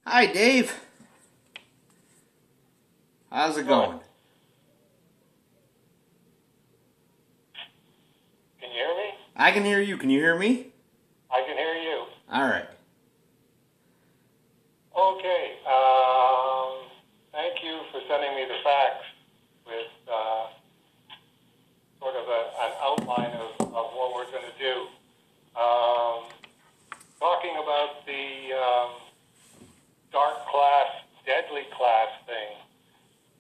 Hi, Dave. How's it Good. going? Can you hear me? I can hear you. Can you hear me? I can hear you. All right. Okay. Thank you for sending me the facts with sort of an outline of what we're going to do. Um, Talking about the dark class, deadly class thing,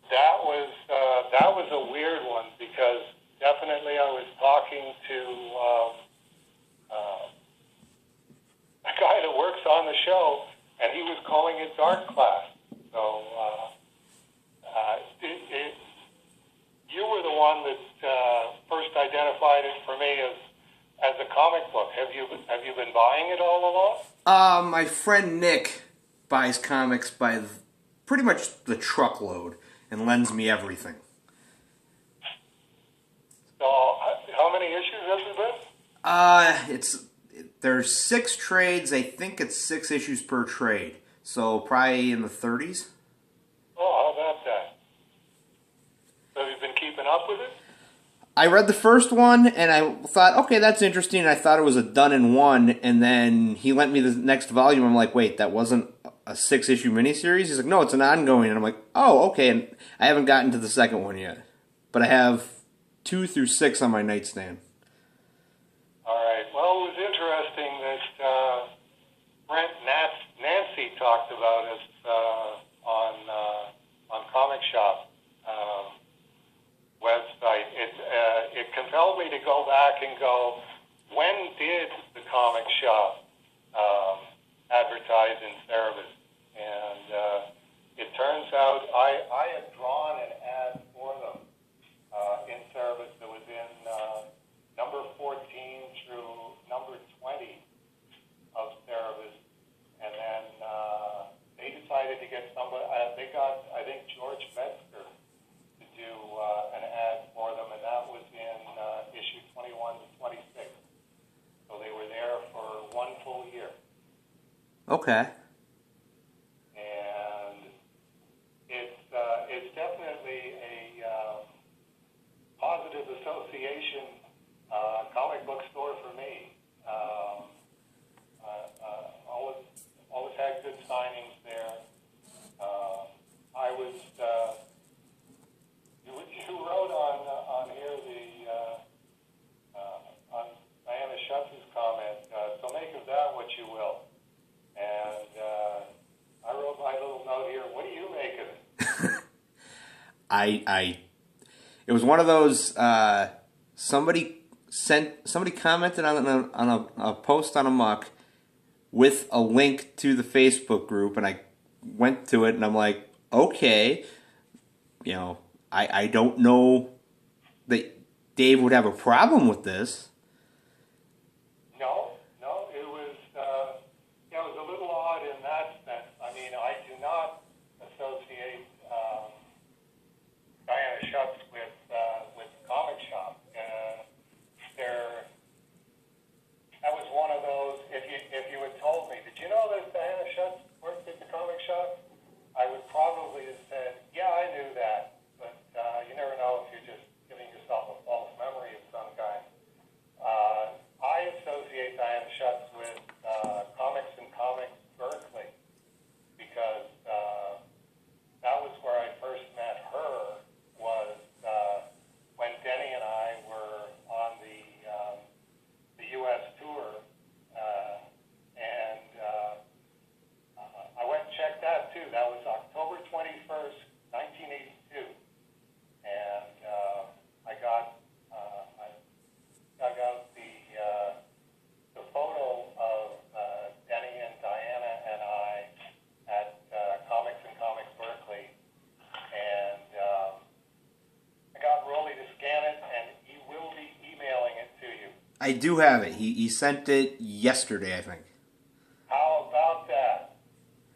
that was a weird one because definitely I was talking to a guy that works on the show, and he was calling it dark class. So you were the one that first identified it for me as a comic book. Have you been buying it all along? My friend Nick buys comics by pretty much the truckload and lends me everything. So how many issues has there been? It's there's 6 trades. I think it's 6 issues per trade, so probably in the 30s. Oh, how about that? So have you been keeping up with it? I read the first one and I thought, okay, that's interesting. And I thought it was a done in one, and then he lent me the next volume. I'm like, wait, that wasn't a 6 issue miniseries? He's like, no, it's an ongoing. And I'm like, oh, okay. And I haven't gotten to the second one yet, but I have 2 through 6 on my nightstand. All right. Well, it was interesting that Nancy talked about us on Comic Shop website. It compelled me to go back and go, when did the Comic Shop advertise in Cerebus? And it turns out I had drawn an ad for them in Cerebus that was in number 14 through number 20 of Cerebus, and then they decided to get somebody. They got, I think, George Metzger to do an ad for them, and that was in issue 21 to 26. So they were there for one full year, Okay. and it's definitely a positive association comic book store for me. Always had good signings there. I was you wrote on here on Diana Schutz's comment. So make of that what you will. And I wrote my little note here. What do you make of it? I it was one of those somebody commented on a post on a muck with a link to the Facebook group, and I went to it and I'm like, okay, I don't know that Dave would have a problem with this. No, it was yeah, it was a little odd in that sense. I mean, I do not associate Diana Schutz with Comic Shop. There, that was one of those. If you had told me, did you know that Diana Schutz worked at the Comic Shop? I would probably have said, yeah, I knew that, but you never know if you're just giving yourself a false memory of some kind. I associate Diana Schutz with Comics and Comics Berkeley because that was where I first met her. Was when Denny and I were on the U.S. tour, and I went and checked that too. That was October 21st, 1982, and I got I dug out the photo of Denny and Diana and I at Comics and Comics Berkeley, and I got Rolly to scan it, and he will be emailing it to you. I do have it. He sent it yesterday, I think. How about that?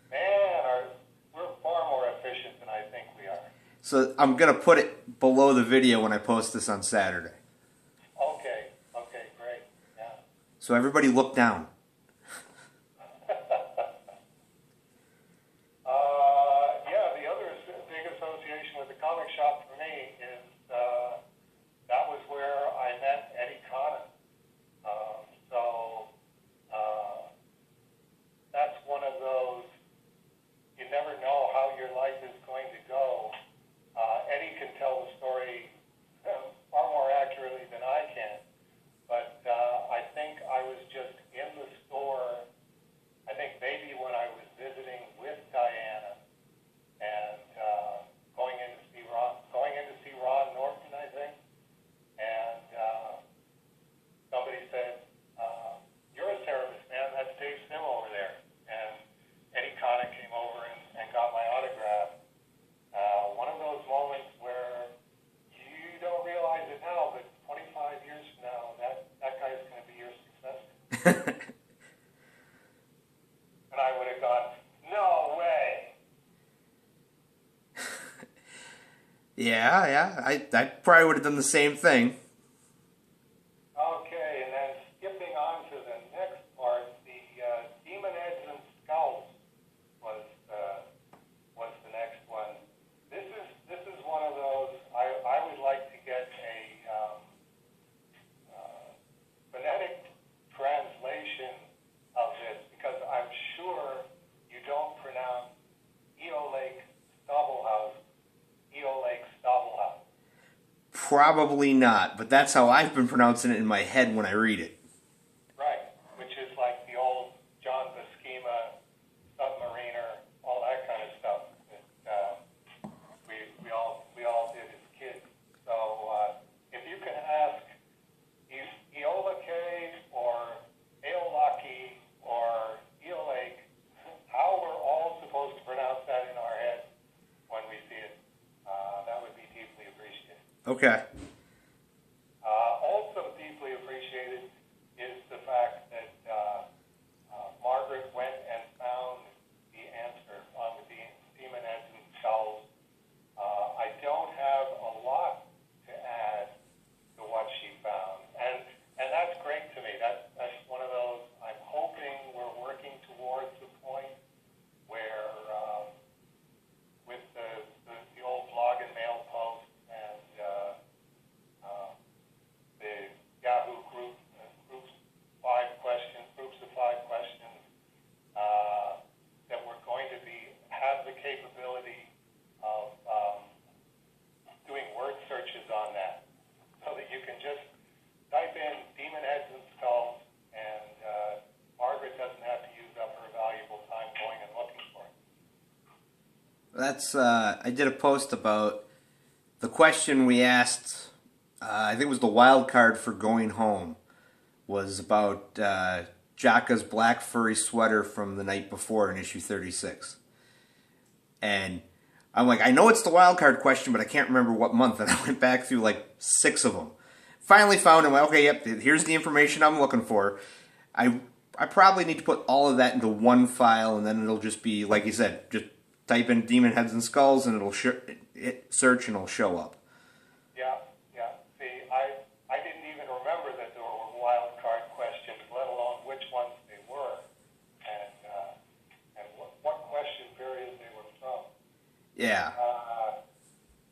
Man, we're far more efficient than I think we are. So I'm gonna put it below the video when I post this on Saturday. Okay, great. Yeah. So everybody look down. Yeah. I probably would have done the same thing. Okay, and then skipping on to the next part, the Demon Heads and Skulls was was the next one. This is one of those I would like to get a phonetic translation of this because I'm sure you don't pronounce Eel Lake Stobblehouse, Eel Lake Stobblehouse. Probably not, but that's how I've been pronouncing it in my head when I read it. Right, which is like the old John Buscema submariner, all that kind of stuff that we all did as kids. So if you can ask Eola Cave or Eolaki or Eel Lake, how we're all supposed to pronounce that in our head when we see it, that would be deeply appreciated. Okay. Also deeply appreciated is the fact that Margaret went and found the answer on the Demon Heads and Skulls. I don't have a lot to add to what she found, and that's great to me. That's one of those. I'm hoping we're working towards the point where with the old blog and mail post and the Yahoo groups of five questions, that we're going to have the capability of doing word searches on that, so that you can just type in Demon Heads and Skulls, and Margaret doesn't have to use up her valuable time going and looking for it. That's I did a post about the question we asked. I think it was the wild card for going home. Was about Jaka's black furry sweater from the night before in issue 36. And I'm like, I know it's the wild card question, but I can't remember what month. And I went back through like 6 of them. Finally found him. Okay, yep, here's the information I'm looking for. I probably need to put all of that into one file, and then it'll just be, like you said, just type in Demon Heads and Skulls, and it'll search and it'll show up. Yeah. See, I didn't even remember that there were wild card questions, let alone which ones they were, and what question periods they were from. Yeah.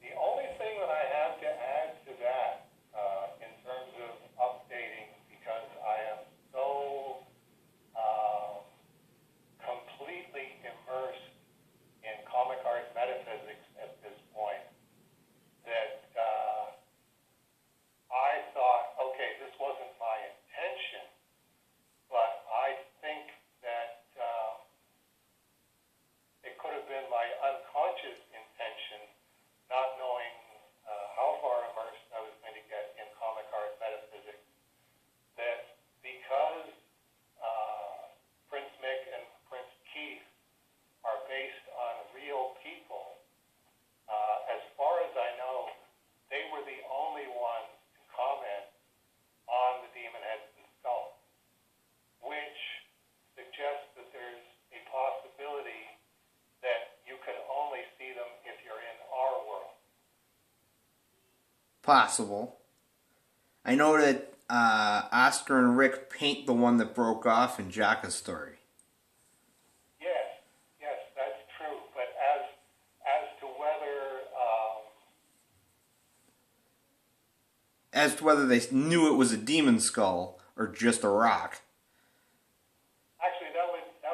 The only thing that I have to add to that, in terms of updating, because I am so completely immersed in comic art metaphysics at this point, that I thought, okay, this wasn't my intention, but I think that it could have been my unconscious intention, not knowing how far immersed I was going to get in comic art metaphysics, that because Prince Mick and Prince Keith are based on real people, as far as I know, they were the only ones to comment on the Demon Heads and Skulls, which suggests that there's a possibility that you could only see them if you're in our world. Possible. I know that Oscar and Rick paint the one that broke off in Jaka's story. Yes, that's true. But As to whether they knew it was a demon skull or just a rock. actually, that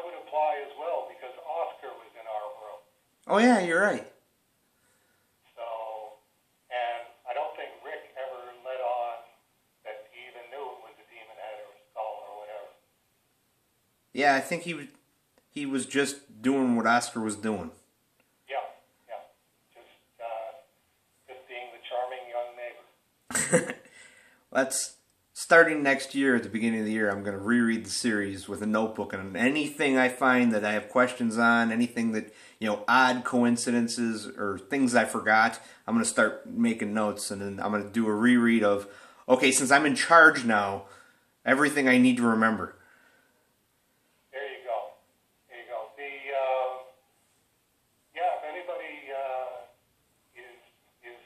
would apply as well, because Oscar was in our world. Oh yeah, you're right. So, and I don't think Rick ever let on that he even knew it was a demon head or a skull or whatever. Yeah, I think he was just doing what Oscar was doing. Yeah. Just being the charming young neighbor. That's starting next year at the beginning of the year. I'm going to reread the series with a notebook, and anything I find that I have questions on, anything that, odd coincidences or things I forgot, I'm going to start making notes, and then I'm going to do a reread of, okay, since I'm in charge now, everything I need to remember. There you go. If anybody is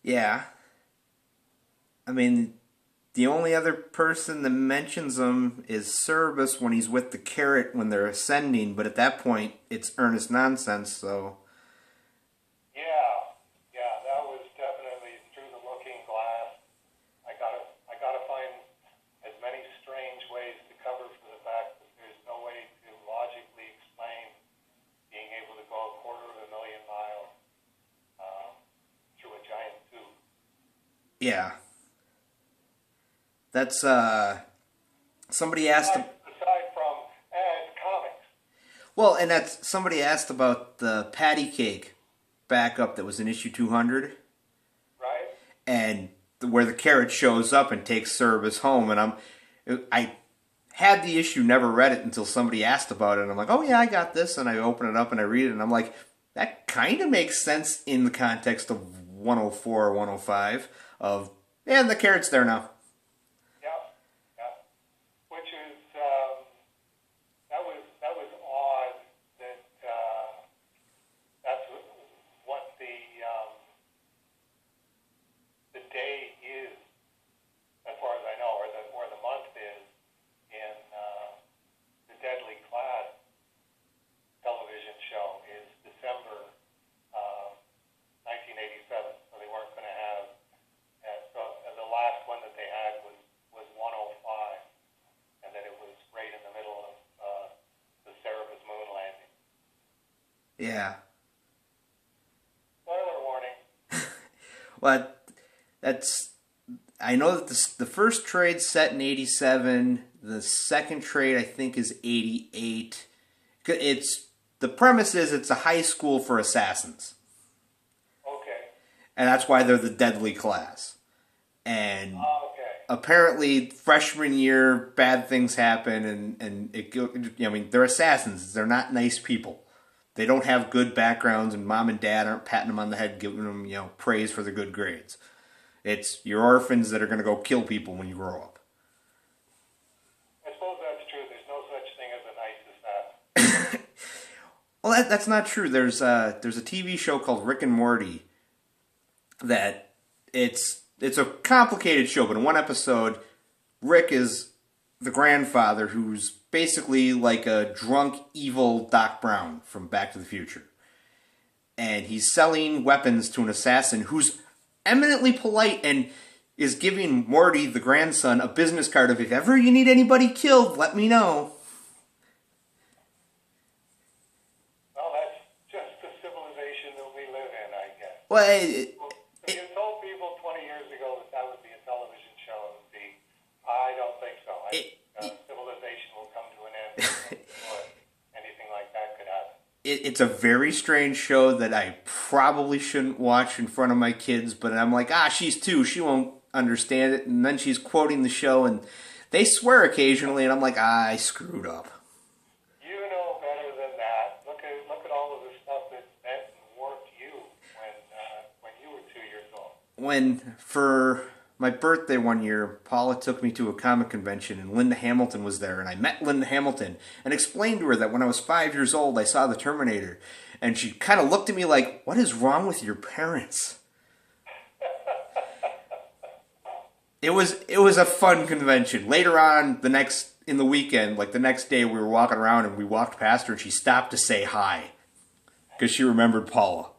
Yeah. I mean, the only other person that mentions him is Cerebus when he's with the Carrot when they're ascending, but at that point, it's earnest nonsense, so... Yeah, that was definitely through the looking glass. I gotta find as many strange ways to cover for the fact that there's no way to logically explain being able to go a quarter of a million miles through a giant tube. Yeah. That's, somebody asked... Aside from comics. Well, and that's... Somebody asked about the patty cake backup that was in issue 200. Right? And where the Carrot shows up and takes Cerebus home, and I had the issue, never read it until somebody asked about it, and I'm like, oh yeah, I got this, and I open it up and I read it, and I'm like, that kind of makes sense in the context of 104 or 105 of, and the Carrot's there now. Yep. Which is that was odd that that's what the day is, as far as I know, or the month is in the Deadly Class television show is December 1987. So they weren't going to have. So the last one that they had was 105, and then it was right in the middle of the Cerebus moon landing. Yeah. Spoiler warning. Well, that's... I know that the first trade's set in 87. The second trade, I think, is 88. The premise is it's a high school for assassins. Okay. And that's why they're the Deadly Class. And Okay. apparently, freshman year, bad things happen, and they're assassins. They're not nice people. They don't have good backgrounds, and mom and dad aren't patting them on the head, giving them, praise for their good grades. It's your orphans that are going to go kill people when you grow up. I suppose that's true. There's no such thing as a nice assassin. Well, that's not true. There's a TV show called Rick and Morty that it's a complicated show, but in one episode, Rick is the grandfather who's basically like a drunk, evil Doc Brown from Back to the Future. And he's selling weapons to an assassin who's eminently polite and is giving Morty, the grandson, a business card of, if ever you need anybody killed, let me know. Well, that's just the civilization that we live in, I guess. Well, If you told people 20 years ago that would be a television show, it would be, I don't think so. Civilization will come to an end before anything like that could happen. It's a very strange show that I probably shouldn't watch in front of my kids, but I'm like, she's 2, she won't understand it, and then she's quoting the show, and they swear occasionally, and I'm like, I screwed up. You know better than that. Look at all of the stuff that meant and warped you when you were 2 years old. When, for my birthday one year, Paula took me to a comic convention, and Linda Hamilton was there, and I met Linda Hamilton and explained to her that when I was 5 years old, I saw the Terminator, and she kind of looked at me like, what is wrong with your parents? It was a fun convention. Later on, the next day, we were walking around, and we walked past her, and she stopped to say hi, because she remembered Paula.